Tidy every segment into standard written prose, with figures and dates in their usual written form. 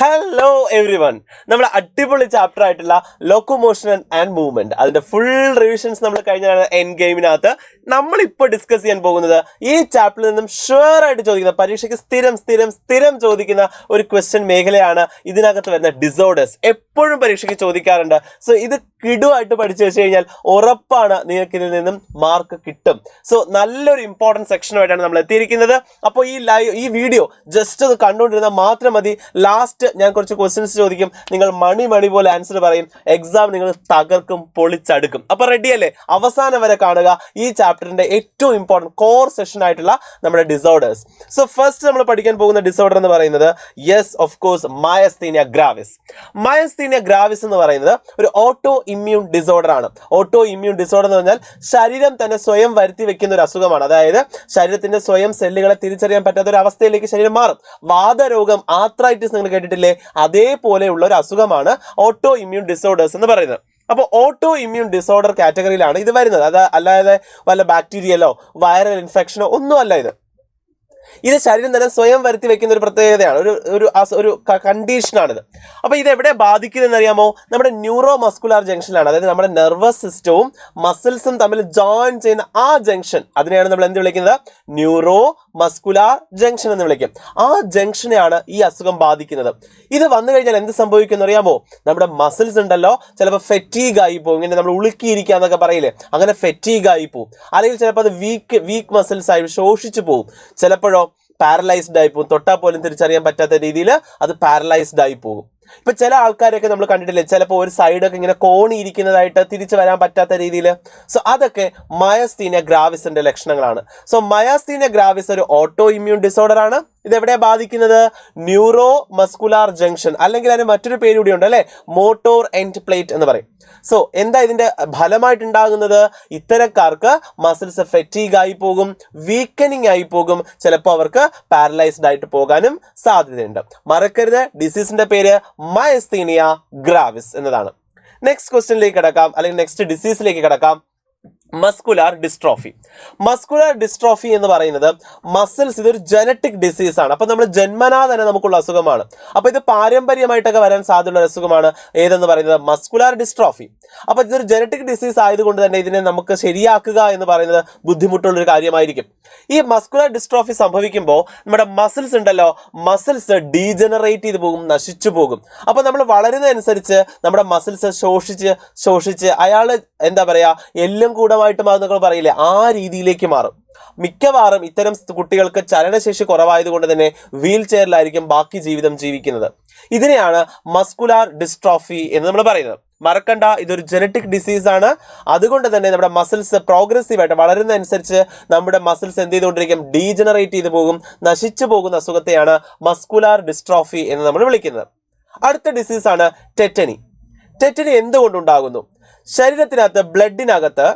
Hello every one. നമ്മുടെ അടിപൊളി chapter ആയിട്ടുള്ള ലോക്കോമോഷൻ ആൻഡ് മൂവ്മെന്റ് അതിന്റെ ഫുൾ റിവിഷൻസ് നമ്മൾ കഴിഞ്ഞ എൻഡ് ഗെയിമിനകത്ത് നമ്മളിപ്പോൾ ഡിസ്കസ് ചെയ്യാൻ പോകുന്നത് ഈ ചാപ്റ്ററിൽ നിന്നും ഷുവർ ആയിട്ട് ചോദിക്കുന്ന പരീക്ഷയ്ക്ക് സ്ഥിരം ചോദിക്കുന്ന ഒരു ക്വസ്റ്റ്യൻ മേഖലയാണ് ഇതിനകത്ത് വരുന്ന ഡിസോർഡേഴ്സ്. എപ്പോഴും പരീക്ഷയ്ക്ക് ചോദിക്കാറുണ്ട്. സോ ഇത് കിടുവായിട്ട് പഠിച്ചു വെച്ച് കഴിഞ്ഞാൽ ഉറപ്പാണ് നിങ്ങൾക്ക് ഇതിൽ നിന്നും മാർക്ക് കിട്ടും. സോ നല്ലൊരു ഇമ്പോർട്ടൻറ്റ് സെക്ഷനുമായിട്ടാണ് നമ്മൾ എത്തിയിരിക്കുന്നത്. അപ്പോൾ ഈ വീഡിയോ ജസ്റ്റ് അത് കണ്ടുകൊണ്ടിരുന്നാൽ മാത്രം മതി. ലാസ്റ്റ് ഞാൻ കുറച്ച് ക്വസ്റ്റ്യൻസ് ചോദിക്കും, നിങ്ങൾ മണി പോലെ ആൻസർ പറയും. എക്സാം നിങ്ങൾ തകർക്കും, പൊളിച്ചടുക്കും. അപ്പൊ റെഡി അല്ലേ? അവസാനം വരെ കാണുക ഈ ചാപ്റ്ററിന്റെ ഏറ്റവും ഇമ്പോർട്ടൻറ്റ് കോർ സെഷൻ ആയിട്ടുള്ള നമ്മുടെ ഡിസോർഡേഴ്സ്. സോ ഫസ്റ്റ് നമ്മൾ പഠിക്കാൻ പോകുന്ന ഡിസോർഡർ എന്ന് പറയുന്നത് yes of course myasthenia gravis. Myasthenia gravis എന്ന് പറയുന്നത് ഒരു ഓട്ടോ ഇമ്മ്യൂൺ ഡിസോർഡർ ആണ്. ഓട്ടോ ഇമ്മ്യൂൺ ഡിസോർഡർ എന്ന് പറഞ്ഞാൽ ശരീരം തന്നെ സ്വയം വരുത്തി വെക്കുന്ന ഒരു അസുഖമാണ്. അതായത് ശരീരത്തിന്റെ സ്വയം സെല്ലുകളെ തിരിച്ചറിയാൻ പറ്റാത്ത ഒരു അവസ്ഥയിലേക്ക് ശരീരം മാറും. വാതരോഗം, ആർത്രൈറ്റിസ് നിങ്ങൾ കേട്ടിട്ടില്ലേ? അതേപോലെയുള്ള ഒരു അസുഖമാണ് ഓട്ടോ ഇമ്മ്യൂൺ ഡിസോർഡേഴ്സ് എന്ന് പറയുന്നത്. അപ്പോൾ ഓട്ടോ ഇമ്മ്യൂൺ ഡിസോർഡർ കാറ്റഗറിയിലാണ് ഇത് വരുന്നത്. അത് അല്ലാതെ വല്ല ബാക്ടീരിയലോ വൈറൽ ഇൻഫെക്ഷനോ ഒന്നും അല്ല ഇത്. ഇത് ശരീരം തന്നെ സ്വയം വരുത്തി വെക്കുന്ന ഒരു പ്രത്യേകതയാണ്, ഒരു കണ്ടീഷനാണിത്. അപ്പോൾ ഇത് എവിടെ ബാധിക്കുന്നതെന്ന് അറിയാമോ? നമ്മുടെ ന്യൂറോ മസ്കുലാർ ജംഗ്ഷനിലാണ്. അതായത് നമ്മുടെ നെർവസ് സിസ്റ്റവും മസിൽസും തമ്മിൽ ജോയിൻ ചെയ്യുന്ന ആ ജംഗ്ഷൻ, അതിനെയാണ് നമ്മൾ എന്ത് വിളിക്കുന്നത്? ന്യൂറോ മസ്കുലാർ ജംഗ്ഷൻ എന്ന് വിളിക്കും. ആ ജംഗ്ഷനെയാണ് ഈ അസുഖം ബാധിക്കുന്നത്. ഇത് വന്നു കഴിഞ്ഞാൽ എന്ത് സംഭവിക്കുമെന്ന് അറിയാമോ? നമ്മുടെ മസിൽസ് ഉണ്ടല്ലോ, ചിലപ്പോൾ ഫെറ്റീഗ് ആയി പോകും. ഇങ്ങനെ നമ്മൾ ഉളുക്കിയിരിക്കുക എന്നൊക്കെ പറയില്ലേ, അങ്ങനെ ഫെറ്റീഗ് ആയി പോകും. അല്ലെങ്കിൽ ചിലപ്പോൾ അത് വീക്ക് മസിൽസ് ആയി ശോഷിച്ചു പോകും. ചിലപ്പോഴോ പാരലൈസ്ഡ് ആയി പോകും. തൊട്ടാൽ പോലും തിരിച്ചറിയാൻ പറ്റാത്ത രീതിയിൽ അത് പാരലൈസ്ഡ് ആയി പോകും. ഇപ്പൊ ചില ആൾക്കാരൊക്കെ നമ്മൾ കണ്ടിട്ടില്ലേ, ചിലപ്പോൾ ഒരു സൈഡൊക്കെ ഇങ്ങനെ കോണിയിരിക്കുന്നതായിട്ട് തിരിച്ചു വരാൻ പറ്റാത്ത രീതിയിൽ. സോ അതൊക്കെ മയസ്തീനിയ ഗ്രാവിസിന്റെ ലക്ഷണങ്ങളാണ്. സോ മയസ്തീനിയ ഗ്രാവിസ് ഒരു ഓട്ടോ ഇമ്മ്യൂൺ ഡിസോർഡർ ആണ്. ഇത് എവിടെയാണ് ബാധിക്കുന്നത്? ന്യൂറോ മസ്കുലാർ ജംഗ്ഷൻ, അല്ലെങ്കിൽ അതിന് മറ്റൊരു പേര് കൂടി ഉണ്ട് അല്ലെ, മോട്ടോർ എൻഡ് പ്ലേറ്റ് എന്ന് പറയും. സോ എന്താ ഇതിന്റെ ഫലമായിട്ടുണ്ടാകുന്നത്? ഇത്തരക്കാർക്ക് മസിൽസ് ഫെറ്റീഗ് ആയി പോകും, വീക്കനിങ് ആയി പോകും, ചിലപ്പോൾ അവർക്ക് പാരലൈസ്ഡ് ആയിട്ട് പോകാനും സാധ്യതയുണ്ട്. മറക്കരുത്, ഡിസീസിന്റെ പേര് മയസ്തീനിയ ഗ്രാവിസ് എന്നതാണ്. നെക്സ്റ്റ് ക്വസ്റ്റ്യനിലേക്ക് കിടക്കാം, അല്ലെങ്കിൽ നെക്സ്റ്റ് ഡിസീസിലേക്ക് കിടക്കാം. Muscular dystrophy. മസ്കുലാർ ഡിസ്ട്രോഫി എന്ന് പറയുന്നത് മസിൽസ്, ഇതൊരു ജനറ്റിക് ഡിസീസ് ആണ്. അപ്പൊ നമ്മൾ ജന്മനാ തന്നെ നമുക്കുള്ള അസുഖമാണ്. അപ്പൊ ഇത് പാരമ്പര്യമായിട്ടൊക്കെ വരാൻ സാധ്യതയുള്ള അസുഖമാണ് ഏതെന്ന് പറയുന്നത് മസ്കുലാർ ഡിസ്ട്രോഫി. അപ്പൊ ഇതൊരു ജനറ്റിക് ഡിസീസ് ആയതുകൊണ്ട് തന്നെ ഇതിനെ നമുക്ക് ശരിയാക്കുക എന്ന് പറയുന്നത് ബുദ്ധിമുട്ടുള്ളൊരു കാര്യമായിരിക്കും. ഈ മസ്കുലാർ ഡിസ്ട്രോഫി സംഭവിക്കുമ്പോൾ നമ്മുടെ മസിൽസ് ഉണ്ടല്ലോ, മസിൽസ് ഡീജനറേറ്റ് ചെയ്ത് പോകും, നശിച്ചു പോകും. അപ്പൊ നമ്മൾ വളരുന്നതനുസരിച്ച് നമ്മുടെ മസിൽസ് ശോഷിച്ച് അയാൾ എന്താ പറയാ, എല്ലും കൂടമായിട്ട് മാറുന്നൊക്കെ പറയില്ലേ, ആ രീതിയിലേക്ക് മാറും. മിക്കവാറും ഇത്തരം കുട്ടികൾക്ക് ചലനശേഷി കുറവായതുകൊണ്ട് തന്നെ വീൽ ചെയറിലായിരിക്കും ബാക്കി ജീവിതം ജീവിക്കുന്നത്. ഇതിനെയാണ് മസ്കുലാർ ഡിസ്ട്രോഫി എന്ന് നമ്മൾ പറയുന്നത്. മറക്കണ്ട, ഇതൊരു ജനറ്റിക് ഡിസീസ് ആണ്. അതുകൊണ്ട് തന്നെ നമ്മുടെ മസിൽസ് പ്രോഗ്രസീവായിട്ട് വളരുന്നതനുസരിച്ച് നമ്മുടെ മസിൽസ് എന്ത് ചെയ്തുകൊണ്ടിരിക്കും? ഡീജനറേറ്റ് ചെയ്ത് പോകും, നശിച്ചു പോകുന്ന അസുഖത്തെയാണ് മസ്കുലാർ ഡിസ്ട്രോഫി എന്ന് നമ്മൾ വിളിക്കുന്നത്. അടുത്ത ഡിസീസാണ് ടെറ്റനി. ടെറ്റനി എന്തുകൊണ്ടുണ്ടാകുന്നു? ശരീരത്തിനകത്ത്, ബ്ലഡിനകത്ത്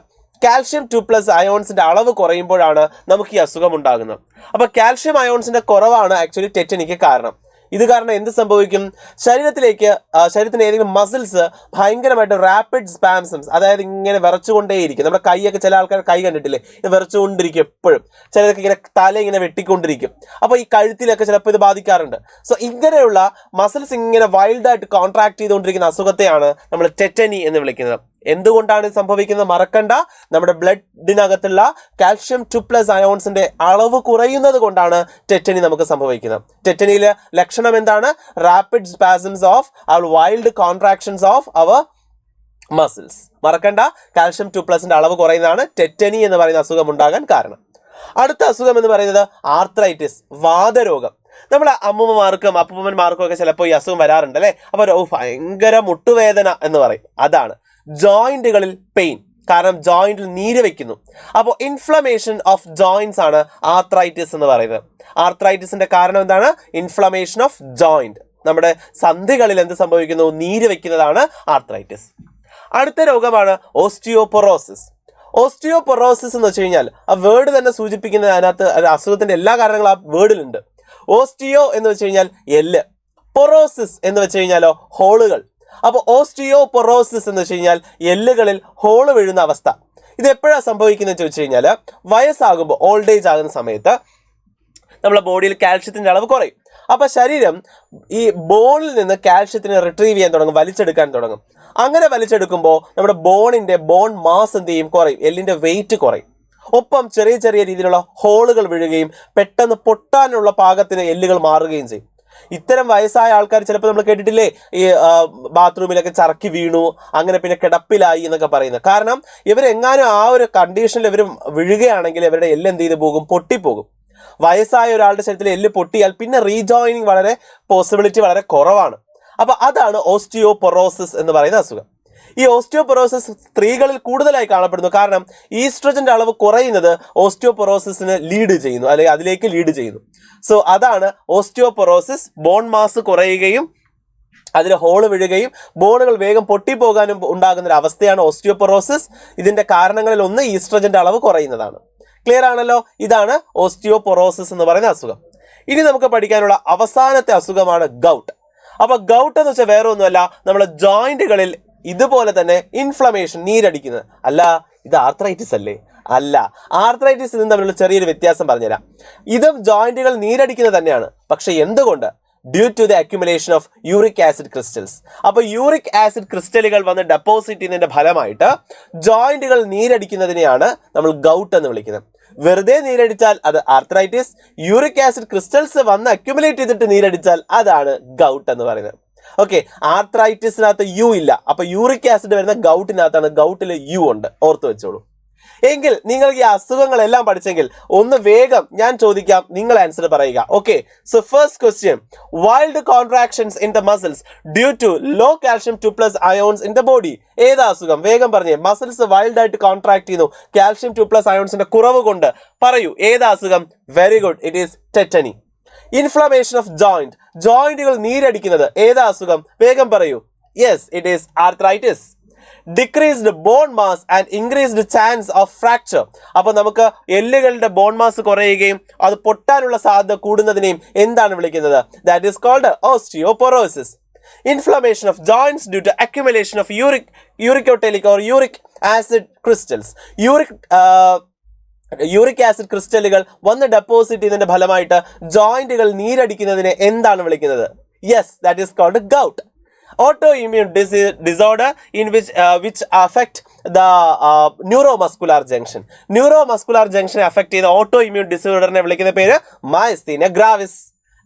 കാൽഷ്യം 2+ അയോൺസിന്റെ അളവ് കുറയുമ്പോഴാണ് നമുക്ക് ഈ അസുഖം ഉണ്ടാകുന്നത്. അപ്പൊ കാൽഷ്യം അയോൺസിന്റെ കുറവാണ് ആക്ച്വലി ടെറ്റനിക്ക് കാരണം. ഇത് കാരണം എന്ത് സംഭവിക്കും? ശരീരത്തിന് ഏതെങ്കിലും മസിൽസ് ഭയങ്കരമായിട്ട് റാപ്പിഡ് സ്പാംസംസ്, അതായത് ഇങ്ങനെ വിറച്ചുകൊണ്ടേയിരിക്കും. നമ്മുടെ കൈയൊക്കെ, ചില ആൾക്കാർ കൈ കണ്ടിട്ടില്ലേ, ഇത് വിറച്ചുകൊണ്ടിരിക്കും എപ്പോഴും. ചിലർക്ക് ഇങ്ങനെ തല ഇങ്ങനെ വെട്ടിക്കൊണ്ടിരിക്കും. അപ്പോൾ ഈ കഴുത്തിലൊക്കെ ചിലപ്പോൾ ഇത് ബാധിക്കാറുണ്ട്. സോ ഇങ്ങനെയുള്ള മസിൽസ് ഇങ്ങനെ വൈൽഡായിട്ട് കോൺട്രാക്ട് ചെയ്തുകൊണ്ടിരിക്കുന്ന അസുഖത്തെയാണ് നമ്മൾ ടെറ്റനി എന്ന് വിളിക്കുന്നത്. എന്തുകൊണ്ടാണ് ഇത് സംഭവിക്കുന്നത്? മറക്കണ്ട, നമ്മുടെ ബ്ലഡിനകത്തുള്ള കാൽഷ്യം 2+ അയോൺസിന്റെ അളവ് കുറയുന്നത് കൊണ്ടാണ് ടെറ്റനി നമുക്ക് സംഭവിക്കുന്നത്. ടെറ്റനിയിലെ ലക്ഷണം എന്താണ്? Rapid spasms of our wild contractions of our muscles. മറക്കണ്ട, കാൽഷ്യം 2+ന്റെ അളവ് കുറയുന്നതാണ് ടെറ്റനി എന്ന് പറയുന്ന അസുഖം ഉണ്ടാകാൻ കാരണം. അടുത്ത അസുഖം എന്ന് പറയുന്നത് ആർത്രൈറ്റിസ്, വാതരോഗം. നമ്മളെ അമ്മൂമ്മമാർക്കും അപ്പൂപ്പന്മാർക്കും ഒക്കെ ചിലപ്പോൾ ഈ അസുഖം വരാറുണ്ട് അല്ലേ. അപ്പോൾ ഭയങ്കര മുട്ടുവേദന എന്ന് പറയും. അതാണ് ജോയിന്റുകളിൽ പെയിൻ, കാരണം ജോയിന്റിൽ നീര് വെക്കുന്നു. അപ്പോൾ ഇൻഫ്ലമേഷൻ ഓഫ് ജോയിന്റ്സ് ആണ് ആർത്രൈറ്റിസ് എന്ന് പറയുന്നത്. ആർത്രൈറ്റിസിന്റെ കാരണം എന്താണ്? Inflammation of joint. നമ്മുടെ സന്ധികളിൽ എന്ത് സംഭവിക്കുന്നു? നീര് വെക്കുന്നതാണ് ആർത്രൈറ്റിസ്. അടുത്ത രോഗമാണ് ഓസ്റ്റിയോപൊറോസിസ്. ഓസ്റ്റിയോപൊറോസിസ് എന്ന് വെച്ച് കഴിഞ്ഞാൽ ആ വേർഡ് തന്നെ സൂചിപ്പിക്കുന്നത്, അതിനകത്ത് അസുഖത്തിന്റെ എല്ലാ കാരണങ്ങളും ആ വേർഡിലുണ്ട്. ഓസ്റ്റിയോ എന്ന് വെച്ച് കഴിഞ്ഞാൽ എല്ല്, പൊറോസിസ് എന്ന് വെച്ച് കഴിഞ്ഞാലോ ഹോളുകൾ. അപ്പോൾ ഓസ്റ്റിയോപൊറോസിസ് എന്ന് വെച്ച് കഴിഞ്ഞാൽ എല്ലുകളിൽ ഹോള് വീഴുന്ന അവസ്ഥ. ഇത് എപ്പോഴാണ് സംഭവിക്കുന്നത് ചോദിച്ചു കഴിഞ്ഞാൽ, വയസ്സാകുമ്പോൾ, ഓൾഡ് ഏജ് ആകുന്ന സമയത്ത് നമ്മുടെ ബോഡിയിൽ കാൽഷ്യത്തിന്റെ അളവ് കുറയും. അപ്പൊ ശരീരം ഈ ബോണിൽ നിന്ന് കാൽഷ്യത്തിനെ റിട്രീവ് ചെയ്യാൻ തുടങ്ങും, വലിച്ചെടുക്കാൻ തുടങ്ങും. അങ്ങനെ വലിച്ചെടുക്കുമ്പോൾ നമ്മുടെ ബോൺ മാസ് എന്ത് ചെയ്യും? കുറയും, എല്ലിന്റെ വെയിറ്റ് കുറയും. ഒപ്പം ചെറിയ ചെറിയ രീതിയിലുള്ള ഹോളുകൾ വീഴുകയും പെട്ടെന്ന് പൊട്ടാനുള്ള പാകത്തിന് എല്ലുകൾ മാറുകയും ചെയ്യും. ഇത്തരം വയസ്സായ ആൾക്കാർ ചിലപ്പോൾ നമ്മൾ കേട്ടിട്ടില്ലേ, ഈ ബാത്റൂമിലൊക്കെ ചറക്കി വീണു, അങ്ങനെ പിന്നെ കിടപ്പിലായി എന്നൊക്കെ പറയുന്നത്. കാരണം ഇവരെങ്ങാനും ആ ഒരു കണ്ടീഷനിൽ ഇവർ വീഴുകയാണെങ്കിൽ ഇവരുടെ എല്ല് എന്ത് ചെയ്ത് പോകും? പൊട്ടിപ്പോകും. വയസ്സായ ഒരാളുടെ ശരീരത്തിൽ എല്ല് പൊട്ടിയാൽ പിന്നെ റീജോയിനിങ് പോസിബിലിറ്റി വളരെ കുറവാണ്. അപ്പൊ അതാണ് ഓസ്റ്റിയോപൊറോസിസ് എന്ന് പറയുന്ന അസുഖം. ഈ ഓസ്റ്റിയോപൊറോസിസ് സ്ത്രീകളിൽ കൂടുതലായി കാണപ്പെടുന്നു. കാരണം ഈസ്ട്രജന്റെ അളവ് കുറയുന്നത് ഓസ്റ്റിയോപൊറോസിസിന് ലീഡ് ചെയ്യുന്നു, അല്ലെങ്കിൽ അതിലേക്ക് ലീഡ് ചെയ്യുന്നു. സോ അതാണ് ഓസ്റ്റിയോപൊറോസിസ്. ബോൺ മാസ് കുറയുകയും അതിൽ ഹോള് വീഴുകയും ബോണുകൾ വേഗം പൊട്ടിപ്പോകാനും ഉണ്ടാകുന്ന ഒരു അവസ്ഥയാണ് ഓസ്റ്റിയോപൊറോസിസ്. ഇതിന്റെ കാരണങ്ങളിൽ ഒന്ന് ഈസ്ട്രജന്റെ അളവ് കുറയുന്നതാണ്. ക്ലിയർ ആണല്ലോ? ഇതാണ് ഓസ്റ്റിയോപൊറോസിസ് എന്ന് പറയുന്ന അസുഖം. ഇനി നമുക്ക് പഠിക്കാനുള്ള അവസാനത്തെ അസുഖമാണ് ഗൗട്ട്. അപ്പൊ ഗൗട്ട് എന്ന് വെച്ചാൽ വേറെ ഒന്നുമല്ല, നമ്മുടെ ജോയിന്റുകളിൽ ഇതുപോലെ തന്നെ ഇൻഫ്ലമേഷൻ, നീരടിക്കുന്നത്. അല്ല, ഇത് ആർത്രൈറ്റിസ് അല്ലേ? അല്ല, ആർത്രൈറ്റിസ് ഇതും തമ്മിലുള്ള ചെറിയൊരു വ്യത്യാസം പറഞ്ഞുതരാം. ഇതും ജോയിന്റുകൾ നീരടിക്കുന്നത് തന്നെയാണ്. പക്ഷെ എന്തുകൊണ്ട്? Due to the accumulation of uric acid crystals. അപ്പൊ യൂറിക് ആസിഡ് ക്രിസ്റ്റലുകൾ വന്ന് ഡെപ്പോസിറ്റ് ചെയ്യുന്നതിന്റെ ഫലമായിട്ട് ജോയിന്റുകൾ നീരടിക്കുന്നതിനെയാണ് നമ്മൾ ഗൗട്ട് എന്ന് വിളിക്കുന്നത്. വെറുതെ നീരടിച്ചാൽ അത് ആർത്രൈറ്റിസ്, യൂറിക് ആസിഡ് ക്രിസ്റ്റൽസ് വന്ന് അക്യുമുലേറ്റ് ചെയ്തിട്ട് നീരടിച്ചാൽ അതാണ് ഗൗട്ട് എന്ന് പറയുന്നത്. ഓക്കെ, ആർത്രൈറ്റിസിനകത്ത് യു ഇല്ല, അപ്പൊ യൂറിക് ആസിഡ് വരുന്ന ഗൗട്ടിനകത്താണ്. ഗൗട്ടിൽ യു ഉണ്ട്, ഓർത്ത് വെച്ചോളൂ. എങ്കിൽ നിങ്ങൾക്ക് ഈ അസുഖങ്ങളെല്ലാം പഠിച്ചെങ്കിൽ ഒന്ന് വേഗം ഞാൻ ചോദിക്കാം, നിങ്ങൾ ആൻസർ പറയുക. Okay, so first question, wild contractions in the muscles due to low calcium 2+ ions in the body. ഏതാ അസുഖം? വേഗം പറഞ്ഞേ. മസിൽസ് വൈൽഡ് ആയിട്ട് കോൺട്രാക്ട് ചെയ്യുന്നു കാൽഷ്യം 2+ അയോൺസിന്റെ കുറവ് കൊണ്ട്. പറയൂ, ഏതാ അസുഖം? Very good, it is tetany. Inflammation of joint, ജോയിന്റുകൾ നീരടിക്കുന്നത്. ഏതാ അസുഖം? വേഗം പറയൂ. Yes, it is arthritis. Decreased bone mass and increased chance of fracture. അപ്പൊ നമുക്ക് എല്ലുകളുടെ ബോൺ മാസ് കുറയുകയും അത് പൊട്ടാനുള്ള സാധ്യത കൂടുന്നതിനെയും എന്താണ് വിളിക്കുന്നത്? That is called osteoporosis. Inflammation of joints due to accumulation of uricotelic or uric acid crystals. Uric acid ക്രിസ്റ്റലുകൾ വന്ന് ഡെപ്പോസിറ്റ് ചെയ്യുന്നതിന്റെ ഫലമായിട്ട് ജോയിന്റുകൾ നീരടിക്കുന്നതിനെ എന്താണ് വിളിക്കുന്നത്? Yes, that is called gout. Autoimmune disorder in which affect the neuromuscular junction. Neuromuscular junction affect ചെയ്ത autoimmune disorder നെ വിളിക്കുന്ന പേര് myasthenia gravis.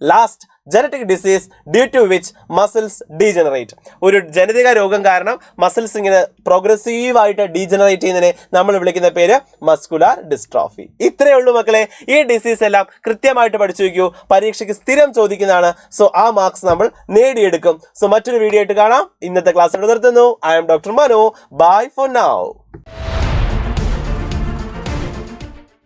Last, genetic disease due to which muscles degenerate. ഒരു ജനിതക രോഗം കാരണം മസിൽസ് ഇങ്ങനെ പ്രോഗ്രസീവ് ആയിട്ട് ഡീജനറേറ്റ് ചെയ്യുന്നതിനെ നമ്മൾ വിളിക്കുന്ന പേര് മസ്കുലാർ ഡിസ്ട്രോഫി. ഇത്രയേ ഉള്ളൂ മക്കളെ. ഈ ഡിസീസ് എല്ലാം കൃത്യമായിട്ട് പഠിച്ചു വയ്ക്കൂ, പരീക്ഷയ്ക്ക് സ്ഥിരം ചോദിക്കുന്നതാണ്. സോ ആ മാർക്സ് നമ്മൾ നേടിയെടുക്കും. സോ മറ്റൊരു വീഡിയോ ആയിട്ട് കാണാം. ഇന്നത്തെ ക്ലാസ് ഇവിടെ നിർത്തുന്നു. I am doctor Manu. Bye for now.